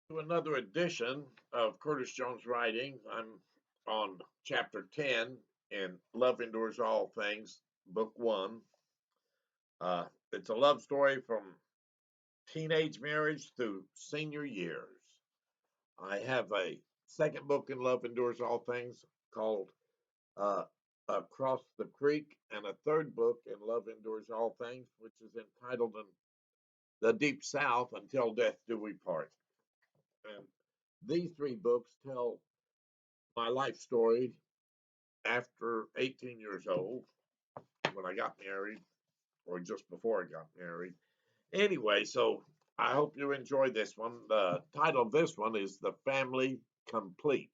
To another edition of Curtis Jones Writing. I'm on chapter 10 in Love Endures All Things, book one. It's a love story from teenage marriage through senior years. I have a second book in Love Endures All Things called uh, Across the Creek, and a third book in Love Endures All Things, which is entitled In the Deep South Until Death Do We Part. And these three books tell my life story after 18 years old when I got married, or just before I got married. Anyway, so I hope you enjoy this one. The title of this one is The Family Complete.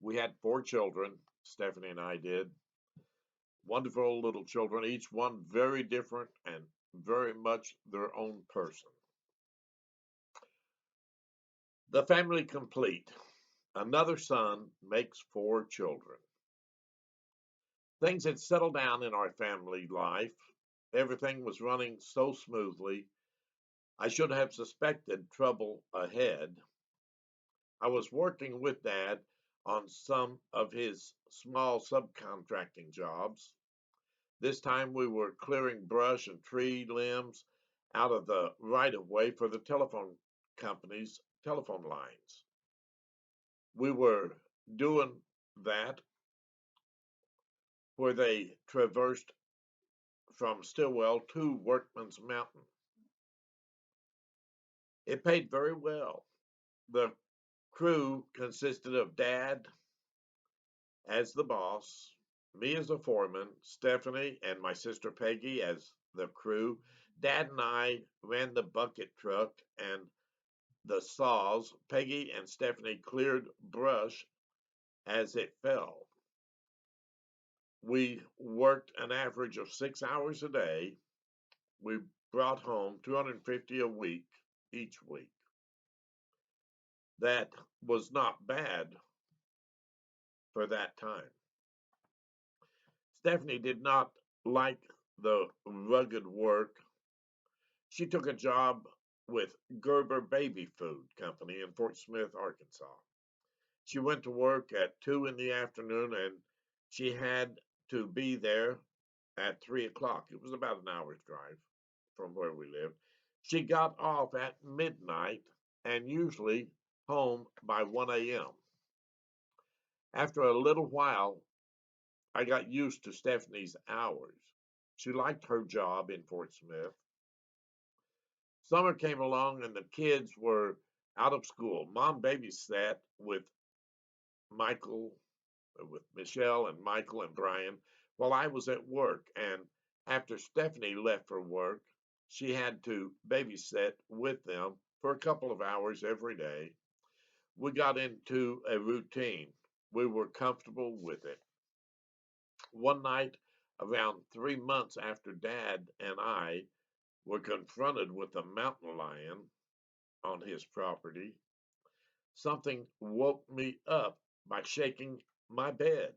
We had four children, Stephanie and I did. Wonderful little children, each one very different and very much their own person. The Family Complete. Another son makes four children. Things had settled down in our family life. Everything was running so smoothly. I should have suspected trouble ahead. I was working with Dad on some of his small subcontracting jobs. This time we were clearing brush and tree limbs out of the right of way for the telephone company's telephone lines. We were doing that where they traversed from Stillwell to Workman's Mountain. It paid very well. The crew consisted of Dad as the boss, me as the foreman, Stephanie and my sister Peggy as the crew. Dad and I ran the bucket truck and the saws. Peggy and Stephanie cleared brush as it fell. We worked an average of 6 hours a day. We brought home 250 a week each week. That was not bad for that time. Stephanie did not like the rugged work. She took a job with Gerber Baby Food Company in Fort Smith, Arkansas. She went to work at 2 in the afternoon and she had to be there at 3 o'clock. It was about an hour's drive from where we lived. She got off at midnight and usually home by 1 a.m. After a little while, I got used to Stephanie's hours. She liked her job in Fort Smith. Summer came along and the kids were out of school. Mom babysat Michael, with Michelle and Michael and Brian while I was at work. And after Stephanie left for work, she had to babysit with them for a couple of hours every day. We got into a routine. We were comfortable with it. One night, around 3 months after Dad and I were confronted with a mountain lion on his property, something woke me up by shaking my bed.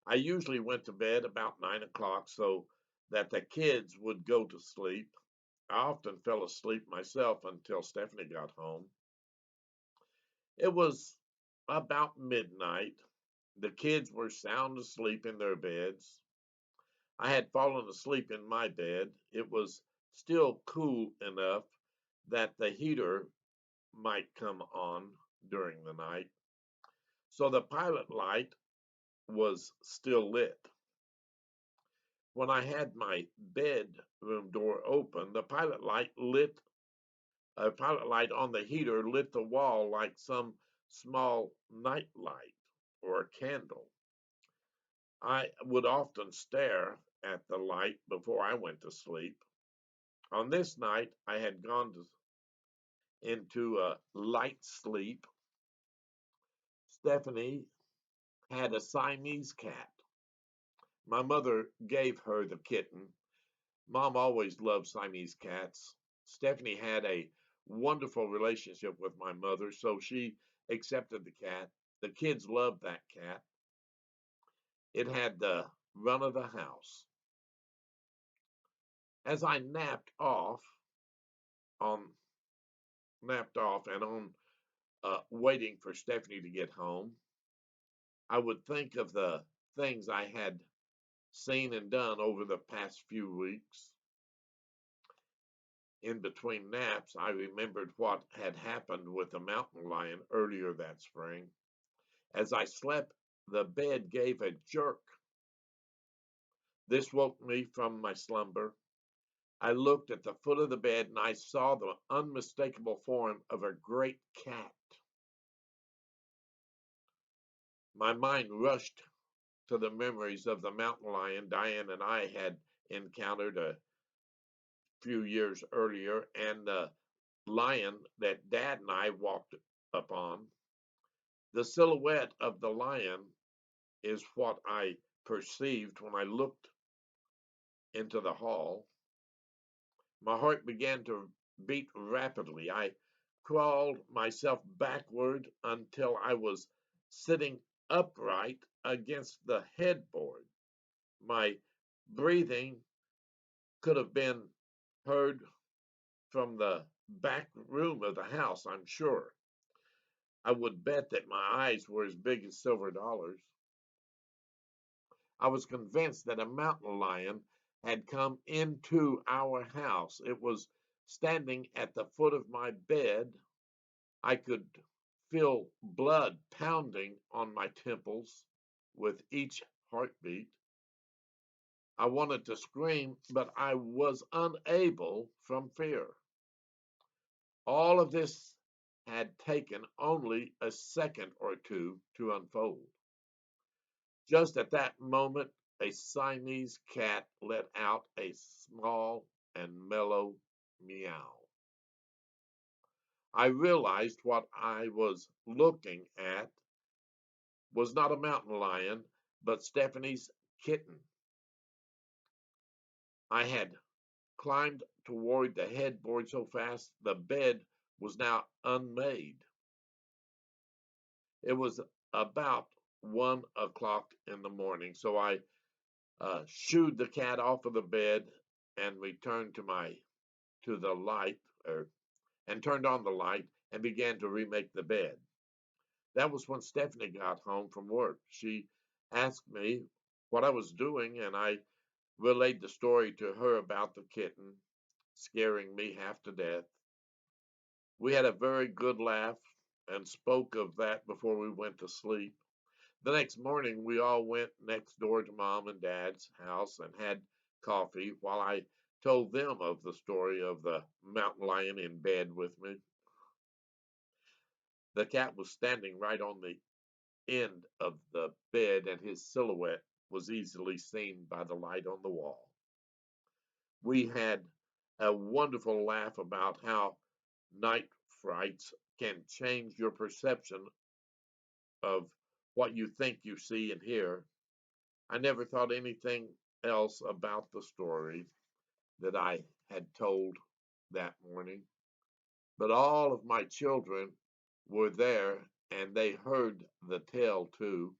I usually went to bed about 9 o'clock so that the kids would go to sleep. I often fell asleep myself until Stephanie got home. It was about midnight. The kids were sound asleep in their beds. I had fallen asleep in my bed. It was still cool enough that the heater might come on during the night, so the pilot light was still lit. When I had my bedroom door open, a pilot light on the heater lit the wall like some small night light or a candle. I would often stare at the light before I went to sleep. On this night, I had into a light sleep. Stephanie had a Siamese cat. My mother gave her the kitten. Mom always loved Siamese cats. Stephanie had a wonderful relationship with my mother, so she accepted the cat. The kids loved that cat. It had the run of the house. As I napped off on napped off and on waiting for Stephanie to get home, I would think of the things I had seen and done over the past few weeks. In between naps, I remembered what had happened with the mountain lion earlier that spring. As I slept, the bed gave a jerk. This woke me from my slumber. I looked at the foot of the bed and I saw the unmistakable form of a great cat. My mind rushed to the memories of the mountain lion Diane and I had encountered a few years earlier and the lion that Dad and I walked upon. The silhouette of the lion is what I perceived when I looked into the hall. My heart began to beat rapidly. I crawled myself backward until I was sitting upright against the headboard. My breathing could have been heard from the back room of the house, I'm sure. I would bet that my eyes were as big as silver dollars. I was convinced that a mountain lion had come into our house. It was standing at the foot of my bed. I could feel blood pounding on my temples with each heartbeat. I wanted to scream, but I was unable from fear. All of this had taken only a second or two to unfold. Just at that moment, a Siamese cat let out a small and mellow meow. I realized what I was looking at was not a mountain lion, but Stephanie's kitten. I had climbed toward the headboard so fast the bed was now unmade. It was about 1 o'clock in the morning, so I shooed the cat off of the bed and returned to the light, and turned on the light and began to remake the bed. That was when Stephanie got home from work. She asked me what I was doing, and I relayed the story to her about the kitten scaring me half to death. We had a very good laugh and spoke of that before we went to sleep. The next morning, we all went next door to Mom and Dad's house and had coffee while I told them of the story of the mountain lion in bed with me. The cat was standing right on the end of the bed, and his silhouette was easily seen by the light on the wall. We had a wonderful laugh about how night frights can change your perception of what you think you see and hear. I never thought anything else about the story that I had told that morning, but all of my children were there and they heard the tale too.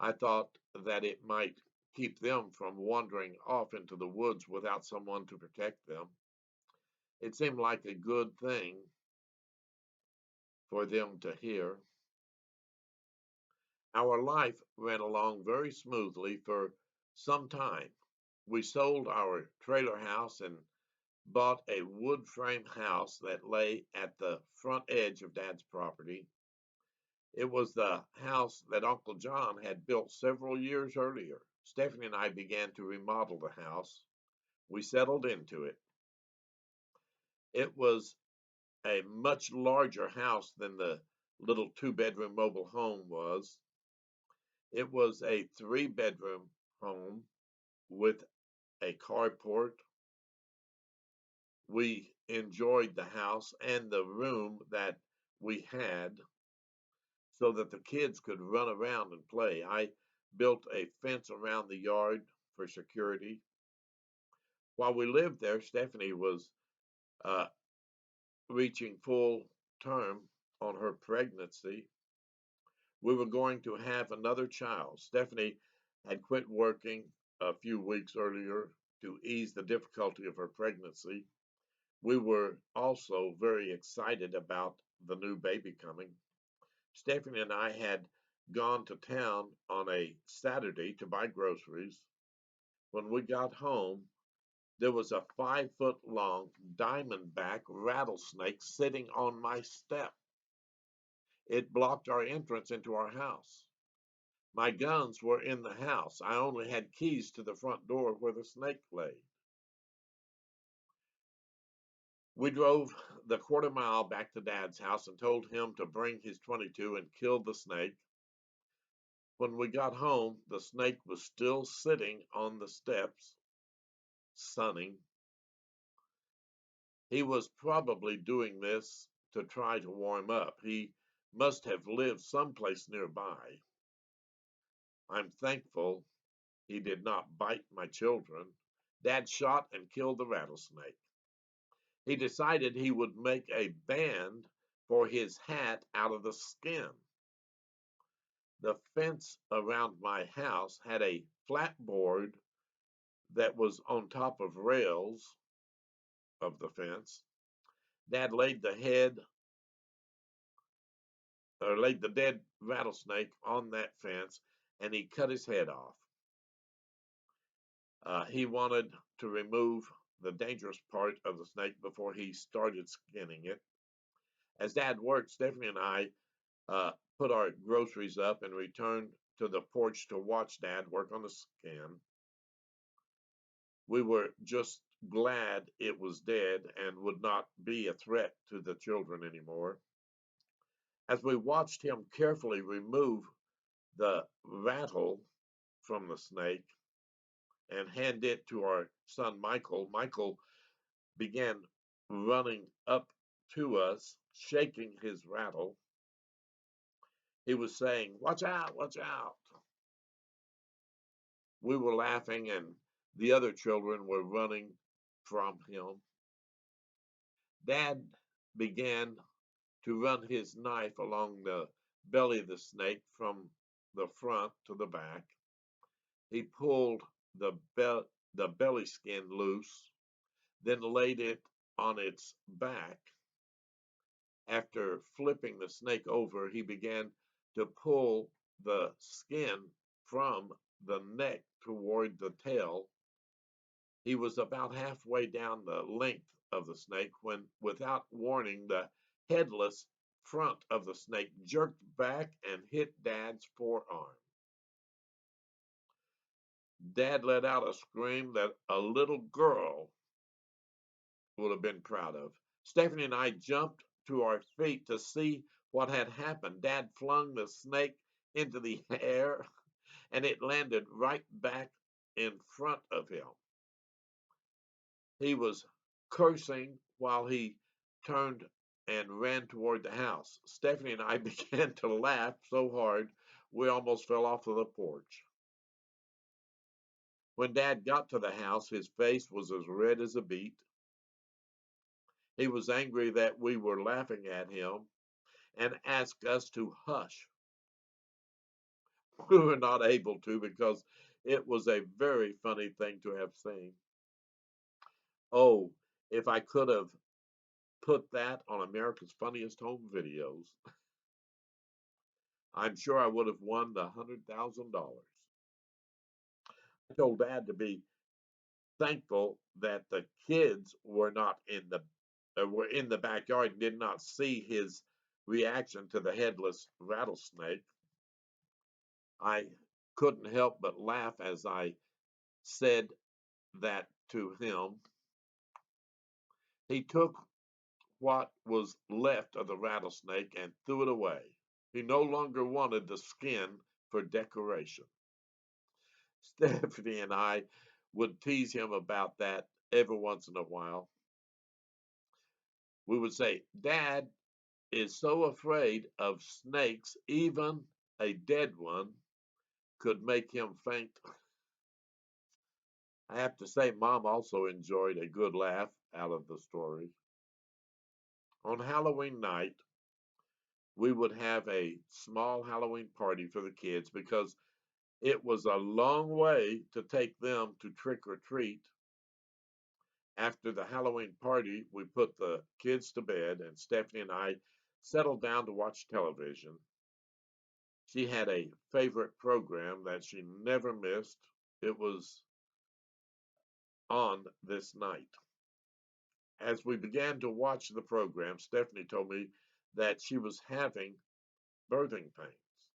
I thought that it might keep them from wandering off into the woods without someone to protect them. It seemed like a good thing for them to hear. Our life ran along very smoothly for some time. We sold our trailer house and bought a wood frame house that lay at the front edge of Dad's property. It was the house that Uncle John had built several years earlier. Stephanie and I began to remodel the house. We settled into it. It was a much larger house than the little 2 bedroom mobile home was. It was a 3 bedroom home with a carport. We enjoyed the house and the room that we had so that the kids could run around and play. I built a fence around the yard for security. While we lived there, Stephanie was uh, reaching full term on her pregnancy. We were going to have another child. Stephanie had quit working a few weeks earlier to ease the difficulty of her pregnancy. We were also very excited about the new baby coming. Stephanie and I had gone to town on a Saturday to buy groceries. When we got home, there was a 5 foot long diamondback rattlesnake sitting on my step. It blocked our entrance into our house. My guns were in the house. I only had keys to the front door where the snake lay. We drove the quarter mile back to Dad's house and told him to bring his 22 and kill the snake. When we got home, the snake was still sitting on the steps, sunning. He was probably doing this to try to warm up. He must have lived someplace nearby. I'm thankful he did not bite my children. Dad shot and killed the rattlesnake. He decided he would make a band for his hat out of the skin. The fence around my house had a flat board that was on top of rails of the fence. Dad laid the dead rattlesnake on that fence, and he cut his head off. He wanted to remove the dangerous part of the snake before he started skinning it. As Dad worked, Stephanie and I put our groceries up and returned to the porch to watch Dad work on the skin. We were just glad it was dead and would not be a threat to the children anymore. As we watched him carefully remove the rattle from the snake and hand it to our son Michael, Michael began running up to us, shaking his rattle. He was saying, "Watch out, watch out." We were laughing, and the other children were running from him. Dad began to run his knife along the belly of the snake from the front to the back. He pulled the belly skin loose, then laid it on its back. After flipping the snake over, he began to pull the skin from the neck toward the tail. He was about halfway down the length of the snake when, without warning, the headless front of the snake jerked back and hit Dad's forearm. Dad let out a scream that a little girl would have been proud of. Stephanie and I jumped to our feet to see what had happened. Dad flung the snake into the air and it landed right back in front of him. He was cursing while he turned and ran toward the house. Stephanie and I began to laugh so hard we almost fell off of the porch. When Dad got to the house, his face was as red as a beet. He was angry that we were laughing at him and asked us to hush. We were not able to because it was a very funny thing to have seen. Oh, if I could have put that on America's Funniest Home Videos, I'm sure I would have won the $100,000. I told Dad to be thankful that the kids were in the backyard and did not see his reaction to the headless rattlesnake. I couldn't help but laugh as I said that to him. He took what was left of the rattlesnake and threw it away. He no longer wanted the skin for decoration. Stephanie and I would tease him about that every once in a while. We would say, "Dad is so afraid of snakes, even a dead one could make him faint." I have to say, Mom also enjoyed a good laugh out of the story. On Halloween night, we would have a small Halloween party for the kids because it was a long way to take them to trick or treat. After the Halloween party, we put the kids to bed, and Stephanie and I settled down to watch television. She had a favorite program that she never missed. It was on this night. As we began to watch the program, Stephanie told me that she was having birthing pains.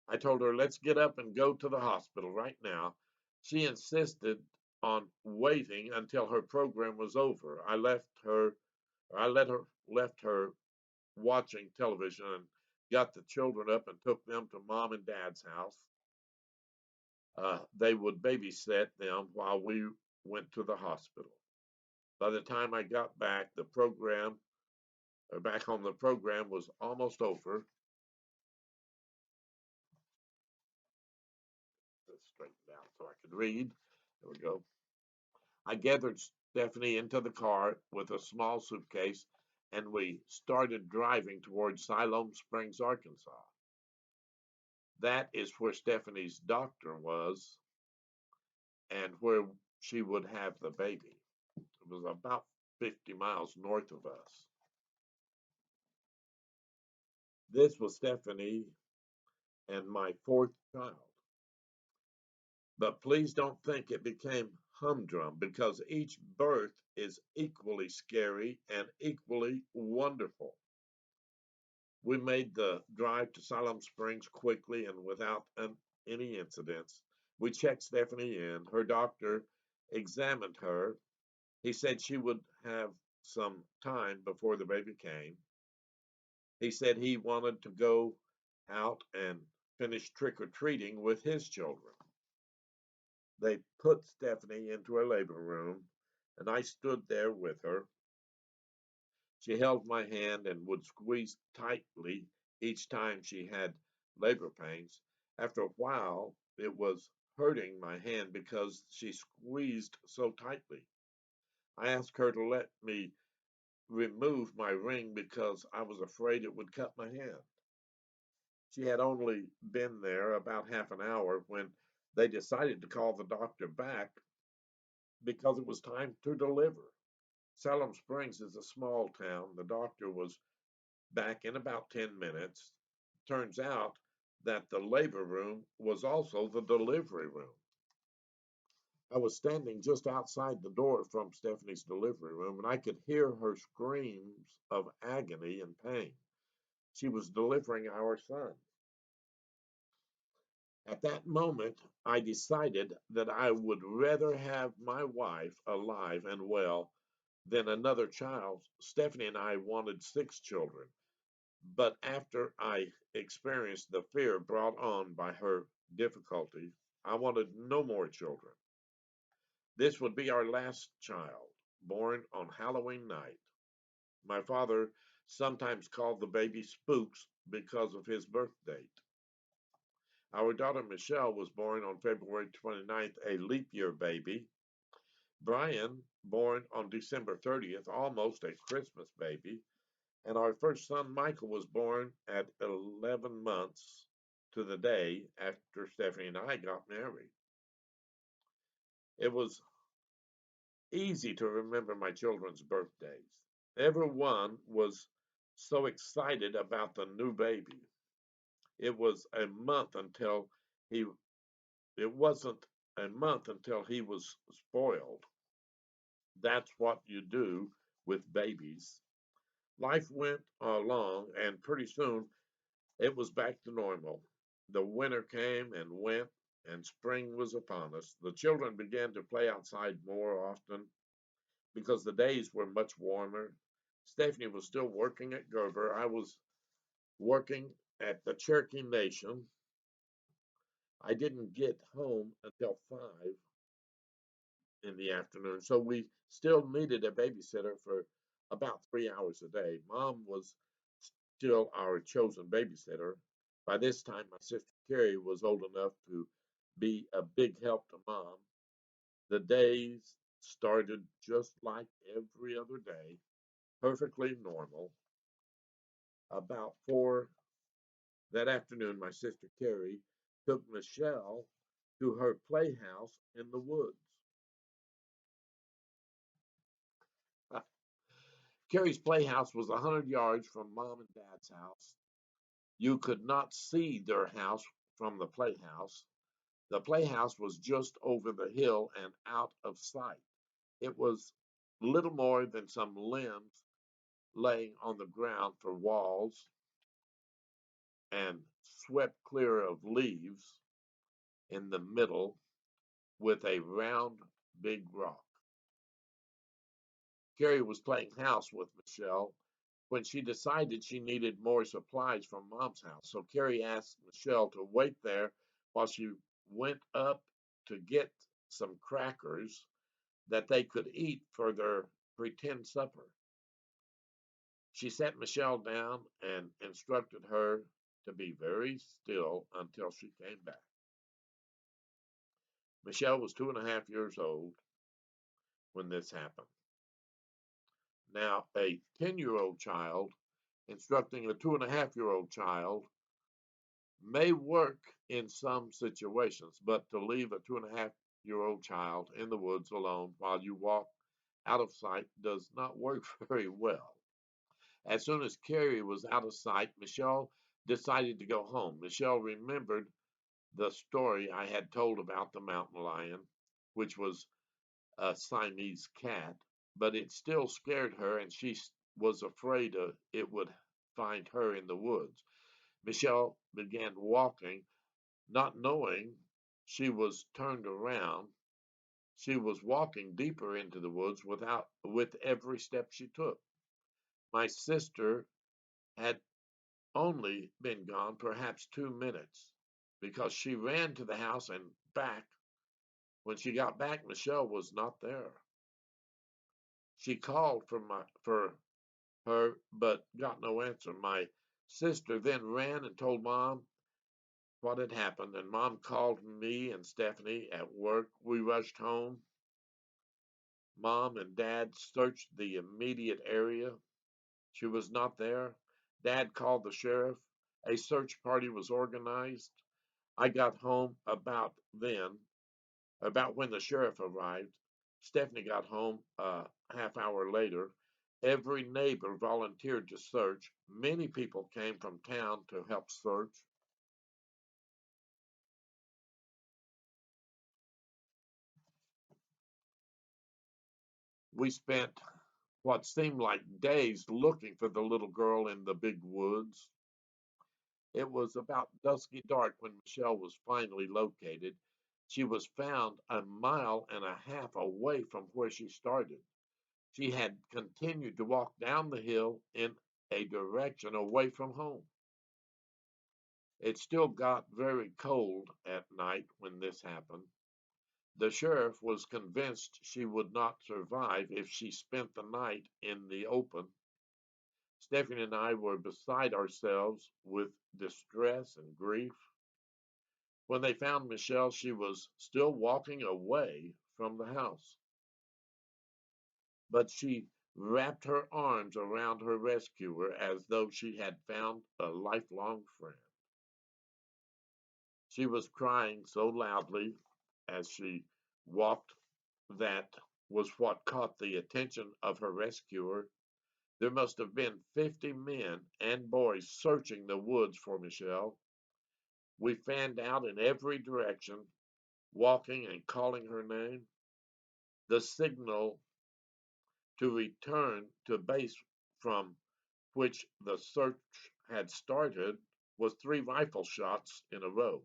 I told her, let's get up and go to the hospital right now. She insisted on waiting until her program was over. I left her watching television and got the children up and took them to mom and dad's house. They would babysit them while we went to the hospital. By the time I got back, back home, the program was almost over. Let's straighten out so I could read. There we go. I gathered Stephanie into the car with a small suitcase, and we started driving towards Siloam Springs, Arkansas. That is where Stephanie's doctor was and where she would have the baby. It was about 50 miles north of us. This was Stephanie and my fourth child. But please don't think it became humdrum because each birth is equally scary and equally wonderful. We made the drive to Siloam Springs quickly and without any incidents. We checked Stephanie in. Her doctor examined her. He said she would have some time before the baby came. He said he wanted to go out and finish trick or treating with his children. They put Stephanie into a labor room, and I stood there with her. She held my hand and would squeeze tightly each time she had labor pains. After a while, it was hurting my hand because she squeezed so tightly. I asked her to let me remove my ring because I was afraid it would cut my hand. She had only been there about half an hour when they decided to call the doctor back because it was time to deliver. Salem Springs is a small town. The doctor was back in about 10 minutes. Turns out that the labor room was also the delivery room. I was standing just outside the door from Stephanie's delivery room, and I could hear her screams of agony and pain. She was delivering our son. At that moment, I decided that I would rather have my wife alive and well than another child. Stephanie and I wanted six children, but after I experienced the fear brought on by her difficulty, I wanted no more children. This would be our last child, born on Halloween night. My father sometimes called the baby Spooks because of his birth date. Our daughter Michelle was born on February 29th, a leap year baby. Brian, born on December 30th, almost a Christmas baby. And our first son, Michael, was born at 11 months to the day after Stephanie and I got married. It was easy to remember my children's birthdays. Everyone was so excited about the new baby. It was a month until he it wasn't a month until he was spoiled. That's what you do with babies. Life went along, and pretty soon it was back to normal. The winter came and went, and spring was upon us. The children began to play outside more often because the days were much warmer. Stephanie was still working at Gerber. I was working at the Cherokee Nation. I didn't get home until 5 in the afternoon, so we still needed a babysitter for about 3 hours a day. Mom was still our chosen babysitter. By this time, my sister Carrie was old enough to be a big help to mom. The days started just like every other day, perfectly normal. About 4 that afternoon, my sister Carrie took Michelle to her playhouse in the woods. Carrie's playhouse was 100 yards from Mom and Dad's house. You could not see their house from the playhouse. The playhouse was just over the hill and out of sight. It was little more than some limbs laying on the ground for walls and swept clear of leaves in the middle with a round big rock. Carrie was playing house with Michelle when she decided she needed more supplies from Mom's house. So Carrie asked Michelle to wait there while she went up to get some crackers that they could eat for their pretend supper. She sat Michelle down and instructed her to be very still until she came back. Michelle was 2.5 years old when this happened. Now, a 10-year-old child instructing a 2.5-year-old child may work in some situations, but to leave a 2.5-year-old child in the woods alone while you walk out of sight does not work very well. As soon as Carrie was out of sight, Michelle decided to go home. Michelle remembered the story I had told about the mountain lion, which was a Siamese cat, but it still scared her and she was afraid it would find her in the woods. Michelle began walking, not knowing she was turned around. She was walking deeper into the woods with every step she took. My sister had only been gone perhaps 2 minutes because she ran to the house and back. When she got back, Michelle was not there. She called for her but got no answer. My sister then ran and told Mom what had happened, and Mom called me and Stephanie at work. We rushed home. Mom and Dad searched the immediate area. She was not there. Dad called the sheriff. A search party was organized. I got home about when the sheriff arrived. Stephanie got home a half hour later. Every neighbor volunteered to search. Many people came from town to help search. We spent what seemed like days looking for the little girl in the big woods. It was about dusky dark when Michelle was finally located. She was found a mile and a half away from where she started. She had continued to walk down the hill in a direction away from home. It still got very cold at night when this happened. The sheriff was convinced she would not survive if she spent the night in the open. Stephanie and I were beside ourselves with distress and grief. When they found Michelle, she was still walking away from the house, but she wrapped her arms around her rescuer as though she had found a lifelong friend. She was crying so loudly as she walked that was what caught the attention of her rescuer. There must have been 50 men and boys searching the woods for Michelle. We fanned out in every direction, walking and calling her name. The signal to return to base from which the search had started was three rifle shots in a row.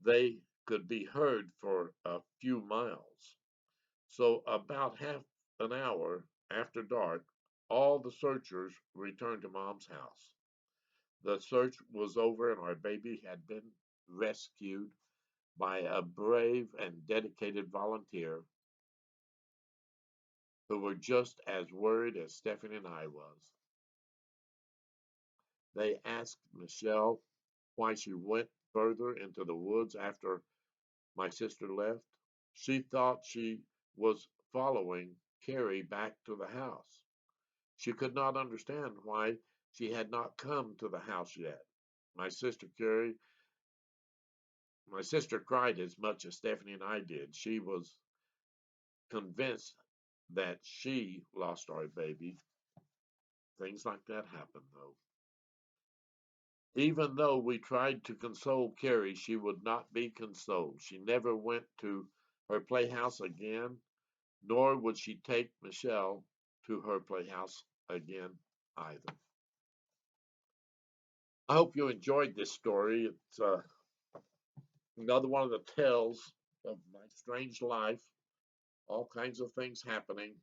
They could be heard for a few miles. So, about half an hour after dark, all the searchers returned to Mom's house. The search was over and our baby had been rescued by a brave and dedicated volunteer who were just as worried as Stephanie and I was. They asked Michelle why she went further into the woods after my sister left. She thought she was following Carrie back to the house. She could not understand why she had not come to the house yet. My sister Carrie, my sister cried as much as Stephanie and I did. She was convinced that she lost our baby. Things like that happen, though. Even though we tried to console Carrie, she would not be consoled. She never went to her playhouse again, nor would she take Michelle to her playhouse again either. I hope you enjoyed this story. It's another one of the tales of my strange life, all kinds of things happening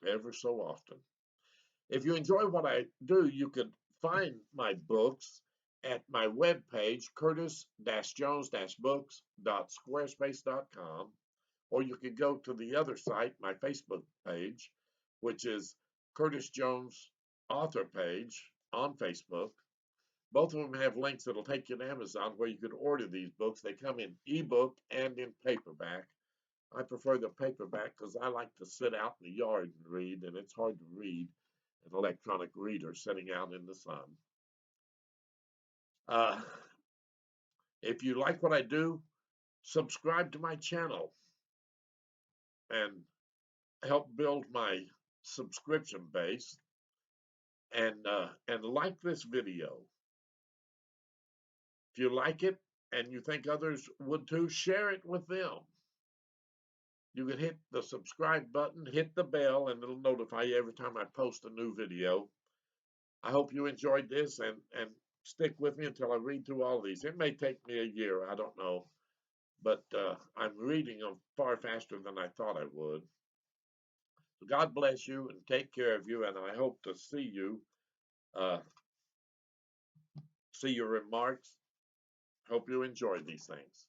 ever so often. If you enjoy what I do, you can find my books at my webpage, curtis-jones-books.squarespace.com, or you could go to the other site, my Facebook page, which is Curtis Jones author page on Facebook. Both of them have links that'll take you to Amazon where you can order these books. They come in ebook and in paperback. I prefer the paperback because I like to sit out in the yard and read, and it's hard to read an electronic reader sitting out in the sun. Uh, if you like what I do, subscribe to my channel and help build my subscription base, and like this video. If you like it and you think others would too, share it with them. You can hit the subscribe button, hit the bell, and it'll notify you every time I post a new video. I hope you enjoyed this, and stick with me until I read through all these. It may take me a year, I don't know, but I'm reading them far faster than I thought I would. So God bless you and take care of you, and I hope to uh, see your remarks. Hope you enjoyed these things.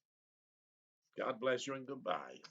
God bless you and goodbye.